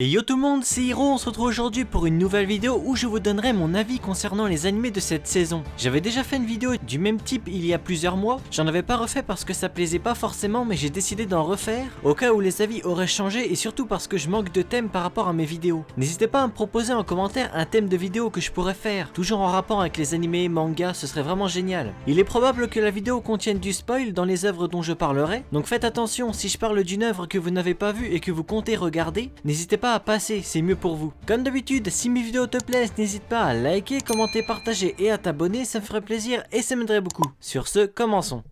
Et yo tout le monde, c'est Hiro, on se retrouve aujourd'hui pour une nouvelle vidéo où je vous donnerai mon avis concernant les animés de cette saison. J'avais déjà fait une vidéo du même type il y a plusieurs mois, j'en avais pas refait parce que ça plaisait pas forcément mais j'ai décidé d'en refaire au cas où les avis auraient changé et surtout parce que je manque de thème par rapport à mes vidéos. N'hésitez pas à me proposer en commentaire un thème de vidéo que je pourrais faire, toujours en rapport avec les animés, mangas, ce serait vraiment génial. Il est probable que la vidéo contienne du spoil dans les œuvres dont je parlerai, donc faites attention, si je parle d'une œuvre que vous n'avez pas vue et que vous comptez regarder, n'hésitez pas à passer, c'est mieux pour vous. Comme d'habitude, si mes vidéos te plaisent, n'hésite pas à liker, commenter, partager et à t'abonner, ça me ferait plaisir et ça m'aiderait beaucoup. Sur ce, commençons.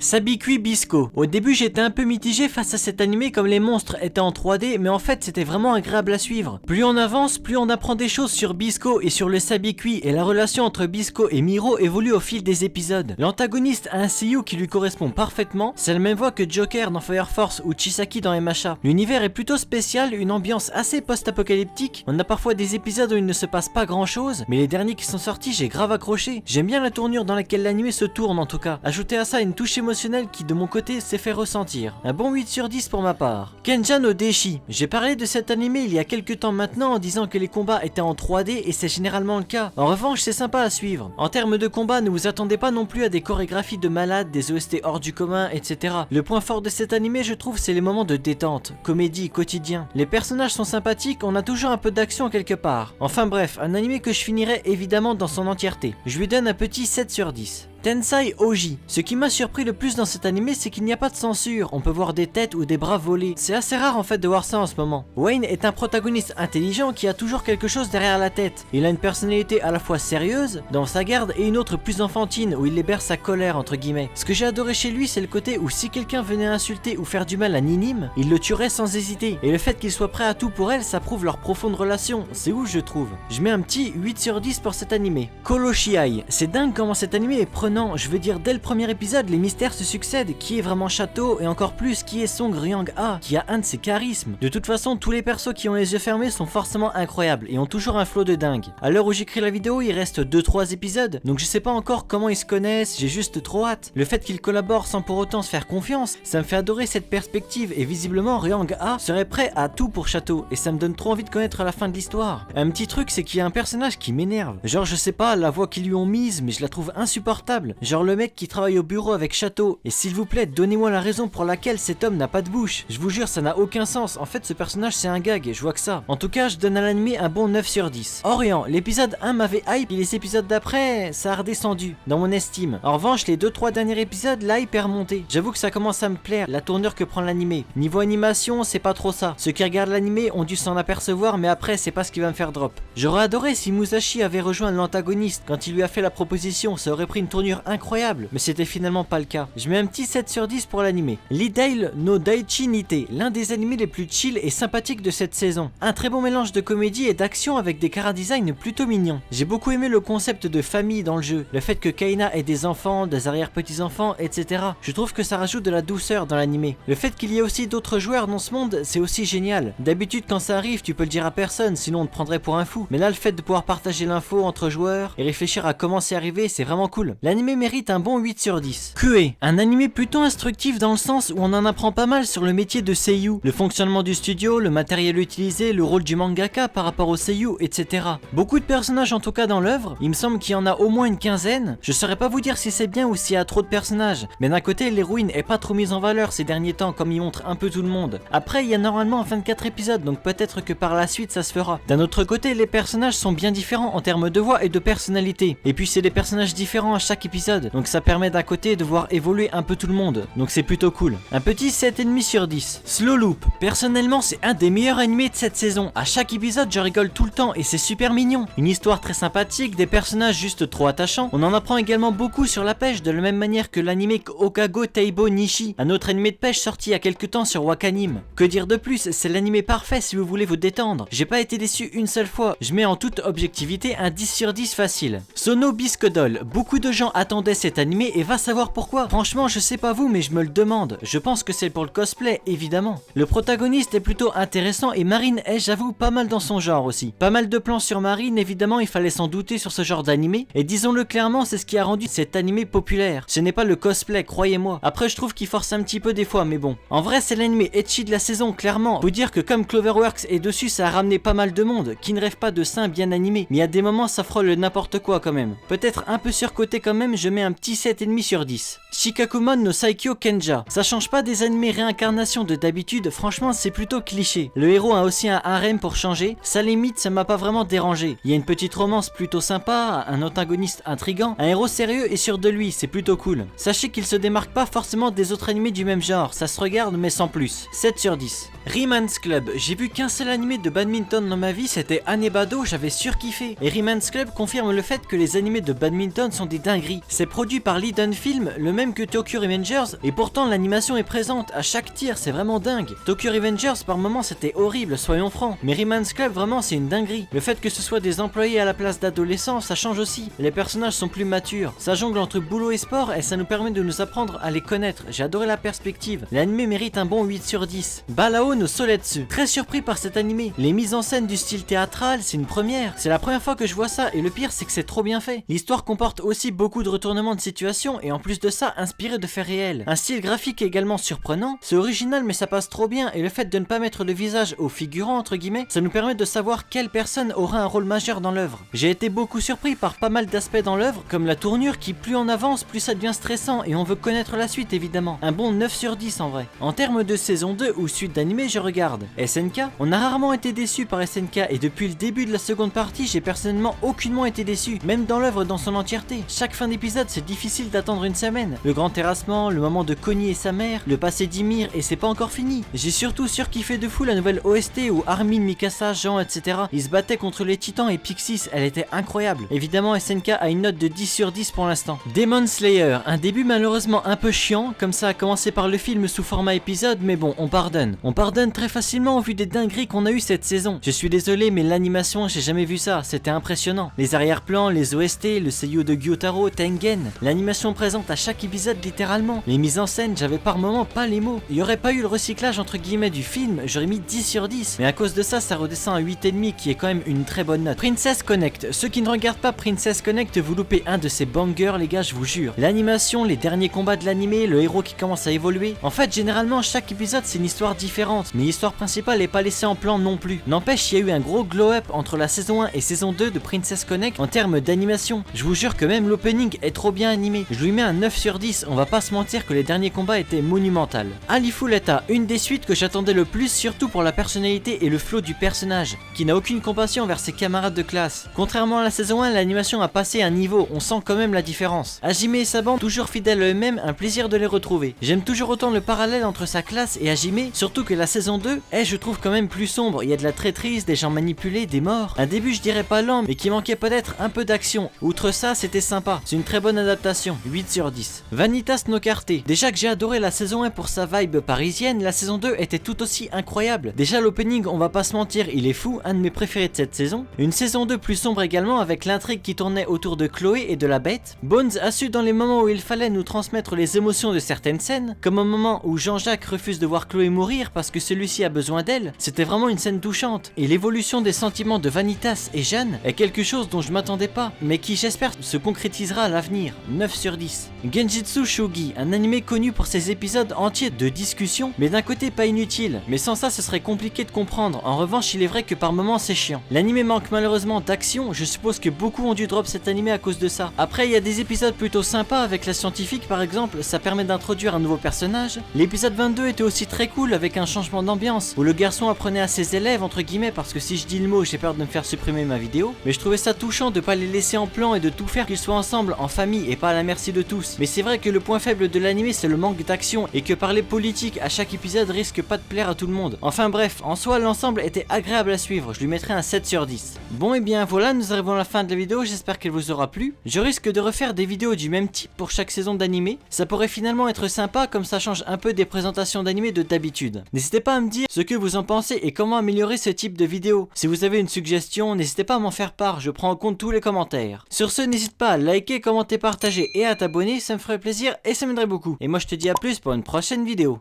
Sabikui Bisco. Au début j'étais un peu mitigé face à cet animé comme les monstres étaient en 3D mais en fait c'était vraiment agréable à suivre. Plus on avance, plus on apprend des choses sur Bisco et sur le Sabikui et la relation entre Bisco et Miro évolue au fil des épisodes. L'antagoniste a un seiyuu qui lui correspond parfaitement, c'est la même voix que Joker dans Fire Force ou Chisaki dans MHA. L'univers est plutôt spécial, une ambiance assez post-apocalyptique, on a parfois des épisodes où il ne se passe pas grand chose, mais les derniers qui sont sortis j'ai grave accroché. J'aime bien la tournure dans laquelle l'animé se tourne en tout cas. Ajoutez à ça une touche émotionnelle qui de mon côté s'est fait ressentir. Un bon 8 sur 10 pour ma part. Kenja no Deshi. J'ai parlé de cet animé il y a quelques temps maintenant en disant que les combats étaient en 3D et c'est généralement le cas. En revanche c'est sympa à suivre. En termes de combat ne vous attendez pas non plus à des chorégraphies de malades, des OST hors du commun, etc. Le point fort de cet animé je trouve c'est les moments de détente, comédie, quotidien. Les personnages sont sympathiques, on a toujours un peu d'action quelque part. Enfin bref, un animé que je finirai évidemment dans son entièreté. Je lui donne un petit 7 sur 10. Tensai Oji. Ce qui m'a surpris le plus dans cet animé c'est qu'il n'y a pas de censure, on peut voir des têtes ou des bras volés. C'est assez rare en fait de voir ça en ce moment. Wayne est un protagoniste intelligent qui a toujours quelque chose derrière la tête. Il a une personnalité à la fois sérieuse, dans sa garde, et une autre plus enfantine où il libère sa colère entre guillemets. Ce que j'ai adoré chez lui c'est le côté où si quelqu'un venait insulter ou faire du mal à Ninim, il le tuerait sans hésiter. Et le fait qu'il soit prêt à tout pour elle, ça prouve leur profonde relation, c'est ouf je trouve. Je mets un petit 8 sur 10 pour cet animé. Koloshiai. C'est dingue comment cet animé est prenant. Je veux dire, dès le premier épisode, les mystères se succèdent. Qui est vraiment Château et encore plus qui est Song Ryang-A, qui a un de ses charismes. De toute façon, tous les persos qui ont les yeux fermés sont forcément incroyables et ont toujours un flow de dingue. À l'heure où j'écris la vidéo, il reste 2-3 épisodes, donc je sais pas encore comment ils se connaissent, j'ai juste trop hâte. Le fait qu'ils collaborent sans pour autant se faire confiance, ça me fait adorer cette perspective et visiblement Ryang-A serait prêt à tout pour Château et ça me donne trop envie de connaître la fin de l'histoire. Un petit truc, c'est qu'il y a un personnage qui m'énerve. Genre, je sais pas, la voix qu'ils lui ont mise, mais je la trouve insupportable. Genre le mec qui travaille au bureau avec Château. Et s'il vous plaît, donnez-moi la raison pour laquelle cet homme n'a pas de bouche. Je vous jure, ça n'a aucun sens. En fait, ce personnage, c'est un gag, je vois que ça. En tout cas, je donne à l'anime un bon 9 sur 10. Orient, l'épisode 1 m'avait hype et les épisodes d'après, ça a redescendu, dans mon estime. En revanche, les 2-3 derniers épisodes, l'hype est remonté. J'avoue que ça commence à me plaire, la tournure que prend l'anime. Niveau animation, c'est pas trop ça. Ceux qui regardent l'anime ont dû s'en apercevoir, mais après, c'est pas ce qui va me faire drop. J'aurais adoré si Musashi avait rejoint l'antagoniste quand il lui a fait la proposition, ça aurait pris une tournure incroyable, mais c'était finalement pas le cas. Je mets un petit 7 sur 10 pour l'animé. Lidale no Daichi Nite, l'un des animés les plus chill et sympathiques de cette saison. Un très bon mélange de comédie et d'action avec des chara-design plutôt mignons. J'ai beaucoup aimé le concept de famille dans le jeu, le fait que Kaina ait des enfants, des arrière-petits-enfants, etc. Je trouve que ça rajoute de la douceur dans l'animé. Le fait qu'il y ait aussi d'autres joueurs dans ce monde, c'est aussi génial. D'habitude quand ça arrive, tu peux le dire à personne, sinon on te prendrait pour un fou. Mais là, le fait de pouvoir partager l'info entre joueurs et réfléchir à comment c'est arrivé, c'est vraiment cool. L'animé mérite un bon 8 sur 10. Kue, un animé plutôt instructif dans le sens où on en apprend pas mal sur le métier de seiyuu, le fonctionnement du studio, le matériel utilisé, le rôle du mangaka par rapport au seiyuu, etc. Beaucoup de personnages en tout cas dans l'œuvre, il me semble qu'il y en a au moins une quinzaine. Je saurais pas vous dire si c'est bien ou s'il y a trop de personnages, mais d'un côté l'héroïne est pas trop mise en valeur ces derniers temps comme il montre un peu tout le monde. Après il y a normalement 24 épisodes donc peut-être que par la suite ça se fera. D'un autre côté les personnages sont bien différents en termes de voix et de personnalité, et puis c'est des personnages différents à chaque épisode, donc ça permet d'un côté de voir évoluer un peu tout le monde, donc c'est plutôt cool. Un petit 7,5 sur 10. Slow Loop, personnellement c'est un des meilleurs animés de cette saison. À chaque épisode je rigole tout le temps et c'est super mignon. Une histoire très sympathique, des personnages juste trop attachants. On en apprend également beaucoup sur la pêche de la même manière que l'animé Okago Teibo Nishi, un autre animé de pêche sorti il y a quelques temps sur Wakanim. Que dire de plus, c'est l'animé parfait si vous voulez vous détendre. J'ai pas été déçu une seule fois, je mets en toute objectivité un 10 sur 10 facile. Sono Bisque Doll, beaucoup de gens attendait cet animé et va savoir pourquoi. Franchement, je sais pas vous, mais je me le demande. Je pense que c'est pour le cosplay, évidemment. Le protagoniste est plutôt intéressant et Marine est, j'avoue, pas mal dans son genre aussi. Pas mal de plans sur Marine, évidemment, il fallait s'en douter sur ce genre d'animé. Et disons-le clairement, c'est ce qui a rendu cet animé populaire. Ce n'est pas le cosplay, croyez-moi. Après, je trouve qu'il force un petit peu des fois, mais bon. En vrai, c'est l'animé ecchi de la saison, clairement. Faut dire que comme Cloverworks est dessus, ça a ramené pas mal de monde qui ne rêve pas de seins bien animés. Mais à des moments, ça frôle n'importe quoi quand même. Peut-être un peu surcoté quand même, je mets un petit 7,5 sur 10. Shikakumon no Saikyo Kenja. Ça change pas des animés réincarnation de d'habitude, franchement c'est plutôt cliché. Le héros a aussi un harem pour changer, ça limite ça m'a pas vraiment dérangé. Il y a une petite romance plutôt sympa, un antagoniste intriguant, un héros sérieux et sûr de lui, c'est plutôt cool. Sachez qu'il se démarque pas forcément des autres animés du même genre, ça se regarde mais sans plus. 7 sur 10. Rieman's Club, j'ai vu qu'un seul animé de badminton dans ma vie, c'était Anebado, j'avais surkiffé. Et Rieman's Club confirme le fait que les animés de badminton sont des dingueries. C'est produit par Liden Film, le même que Tokyo Revengers, et pourtant l'animation est présente à chaque tir, c'est vraiment dingue. Tokyo Revengers par moments c'était horrible, soyons francs, mais Rieman's Club vraiment c'est une dinguerie. Le fait que ce soit des employés à la place d'adolescents, ça change aussi. Les personnages sont plus matures, ça jongle entre boulot et sport et ça nous permet de nous apprendre à les connaître. J'ai adoré la perspective. L'animé mérite un bon 8 sur 10. Balao no Soletsu, très surpris par cet animé. Les mises en scène du style théâtral, c'est une première. C'est la première fois que je vois ça et le pire c'est que c'est trop bien fait. L'histoire comporte aussi beaucoup de retournements de situation et en plus de ça inspiré de faits réels. Un style graphique également surprenant, c'est original mais ça passe trop bien et le fait de ne pas mettre le visage au figurant entre guillemets, ça nous permet de savoir quelle personne aura un rôle majeur dans l'œuvre. J'ai été beaucoup surpris par pas mal d'aspects dans l'œuvre, comme la tournure qui plus on avance plus ça devient stressant et on veut connaître la suite évidemment. Un bon 9 sur 10 en vrai. En termes de saison 2 ou suite d'animé je regarde SNK, on a rarement été déçu par SNK et depuis le début de la seconde partie j'ai personnellement aucunement été déçu, même dans l'œuvre dans son entièreté. Chaque fin d'épisode c'est difficile d'attendre une semaine. Le grand terrassement, le moment de Connie et sa mère, le passé d'Ymir et c'est pas encore fini. J'ai surtout surkiffé de fou la nouvelle OST où Armin, Mikasa, Jean etc. ils se battaient contre les titans et Pixis, elle était incroyable. Évidemment SNK a une note de 10 sur 10 pour l'instant. Demon Slayer, un début malheureusement un peu chiant, comme ça a commencé par le film sous format épisode mais bon on pardonne. On pardonne très facilement au vu des dingueries qu'on a eu cette saison. Je suis désolé mais l'animation j'ai jamais vu ça, c'était impressionnant. Les arrière-plans, les OST, le seiyuu de Gyotaro, Tengen, l'animation présente à chaque épisode littéralement. Les mises en scène, j'avais par moments pas les mots. Il y aurait pas eu le recyclage entre guillemets du film, j'aurais mis 10 sur 10. Mais à cause de ça, ça redescend à 8,5 qui est quand même une très bonne note. Princess Connect, ceux qui ne regardent pas Princess Connect, vous loupez un de ces bangers les gars, je vous jure. L'animation, les derniers combats de l'animé, le héros qui commence à évoluer. En fait, généralement, chaque épisode c'est une histoire différente, mais l'histoire principale est pas laissée en plan non plus. N'empêche, il y a eu un gros glow-up entre la saison 1 et saison 2 de Princess Connect en termes d'animation. Je vous jure que même l'opening est trop bien animé. Je lui mets un 9 sur 10, on va pas se mentir que les derniers combats étaient monumentaux. Alifuleta, une des suites que j'attendais le plus, surtout pour la personnalité et le flow du personnage, qui n'a aucune compassion envers ses camarades de classe. Contrairement à la saison 1, l'animation a passé un niveau, on sent quand même la différence. Hajime et sa bande, toujours fidèles à eux-mêmes, un plaisir de les retrouver. J'aime toujours autant le parallèle entre sa classe et Hajime, surtout que la saison 2 est, je trouve, quand même plus sombre. Il y a de la traîtrise, des gens manipulés, des morts. Un début, je dirais pas lent, mais qui manquait peut-être un peu d'action. Outre ça, c'était sympa. C'est une très bonne adaptation. 8 sur 10. Vanitas no Carte. Déjà que j'ai adoré la saison 1 pour sa vibe parisienne, la saison 2 était tout aussi incroyable. Déjà l'opening, on va pas se mentir, il est fou, un de mes préférés de cette saison. Une saison 2 plus sombre également avec l'intrigue qui tournait autour de Chloé et de la bête. Bones a su dans les moments où il fallait nous transmettre les émotions de certaines scènes, comme au moment où Jean-Jacques refuse de voir Chloé mourir parce que celui-ci a besoin d'elle. C'était vraiment une scène touchante. Et l'évolution des sentiments de Vanitas et Jeanne est quelque chose dont je m'attendais pas, mais qui j'espère se concrétisera à l'avenir. 9 sur 10. Genjitsu Shogi, un animé connu pour ses épisodes entiers de discussion, mais d'un côté pas inutile. Mais sans ça, ce serait compliqué de comprendre. En revanche, il est vrai que par moments c'est chiant. L'animé manque malheureusement d'action. Je suppose que beaucoup ont dû drop cet animé à cause de ça. Après, il y a des épisodes plutôt sympas avec la scientifique par exemple. Ça permet d'introduire un nouveau personnage. L'épisode 22 était aussi très cool avec un changement d'ambiance où le garçon apprenait à ses élèves entre guillemets, parce que si je dis le mot, j'ai peur de me faire supprimer ma vidéo. Mais je trouvais ça touchant de pas les laisser en plan et de tout faire qu'ils soient ensemble en famille et pas à la merci de tous. Mais c'est vrai que le point faible de l'animé c'est le manque d'action et que parler politique à chaque épisode risque pas de plaire à tout le monde. Enfin bref, en soi l'ensemble était agréable à suivre, je lui mettrai un 7 sur 10. Bon et bien voilà, nous arrivons à la fin de la vidéo, j'espère qu'elle vous aura plu. Je risque de refaire des vidéos du même type pour chaque saison d'animé, ça pourrait finalement être sympa comme ça change un peu des présentations d'animé de d'habitude. N'hésitez pas à me dire ce que vous en pensez et comment améliorer ce type de vidéo. Si vous avez une suggestion, n'hésitez pas à m'en faire part, je prends en compte tous les commentaires. Sur ce, n'hésite pas à liker, commenter, partager et à t'abonner, ça me ferait plaisir et ça m'aiderait beaucoup. Et moi je te dis à plus pour une prochaine vidéo.